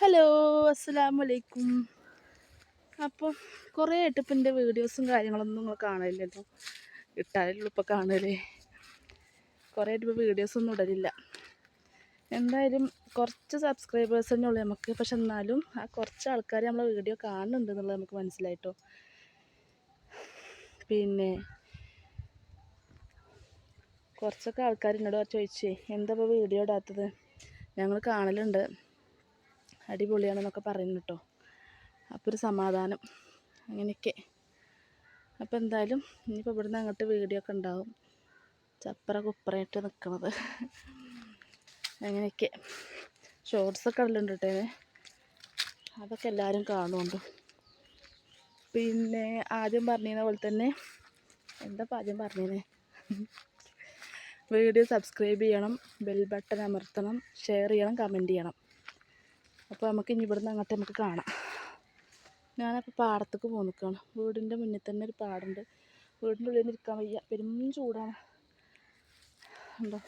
Hello, അസ്സലാമു അലൈക്കും. അപ്പം കുറേ ആയിട്ട് ഇപ്പം എൻ്റെ വീഡിയോസും കാര്യങ്ങളൊന്നും നിങ്ങൾ കാണലില്ലല്ലോ. ഇട്ടാലുള്ളൂ ഇപ്പോൾ കാണല്. കുറേ ആയിട്ട് ഇപ്പോൾ വീഡിയോസൊന്നും ഇടലില്ല. എന്തായാലും കുറച്ച് സബ്സ്ക്രൈബേഴ്സ് തന്നെ ഉള്ളൂ നമുക്ക്. പക്ഷെ എന്നാലും ആ കുറച്ച് ആൾക്കാർ നമ്മളെ വീഡിയോ കാണുന്നുണ്ട് എന്നുള്ളത് നമുക്ക് മനസ്സിലായിട്ടോ. പിന്നെ കുറച്ചൊക്കെ ആൾക്കാർ എന്നോട് ചോദിച്ചേ എന്താ ഇപ്പോൾ വീഡിയോ ഇടാത്തത്, ഞങ്ങൾ കാണലുണ്ട്, അടിപൊളിയാണെന്നൊക്കെ പറയുന്നു കേട്ടോ. അപ്പോൾ ഒരു സമാധാനം അങ്ങനെയൊക്കെ. അപ്പോൾ എന്തായാലും ഇനിയിപ്പോൾ ഇവിടുന്ന് അങ്ങോട്ട് വീഡിയോ ഒക്കെ ഉണ്ടാവും, ചപ്പറ കുപ്പറയായിട്ട് നിൽക്കുന്നത് അങ്ങനെയൊക്കെ. ഷോർട്സൊക്കെ ഇടലുണ്ട് കേട്ടോ, അതൊക്കെ എല്ലാവരും കാണുന്നുണ്ട്. പിന്നെ ആദ്യം പറഞ്ഞിരുന്ന പോലെ തന്നെ എന്താ ആദ്യം പറഞ്ഞത്, വീഡിയോ സബ്സ്ക്രൈബ് ചെയ്യണം, ബെൽ ബട്ടൺ അമർത്തണം, ഷെയർ ചെയ്യണം, കമൻറ്റ് ചെയ്യണം. അപ്പോൾ നമുക്ക് ഇനി ഇവിടുന്ന് അങ്ങോട്ട് നമുക്ക് കാണാം. ഞാനപ്പോൾ പാടത്തേക്ക് പോയി നിൽക്കുകയാണ്. വീടിൻ്റെ മുന്നിൽ തന്നെ ഒരു പാടുണ്ട്. വീടിൻ്റെ ഉള്ളിൽ നിന്ന് ഇരിക്കാൻ വയ്യ, പെരും ചൂടാണ്. ഉണ്ടോ,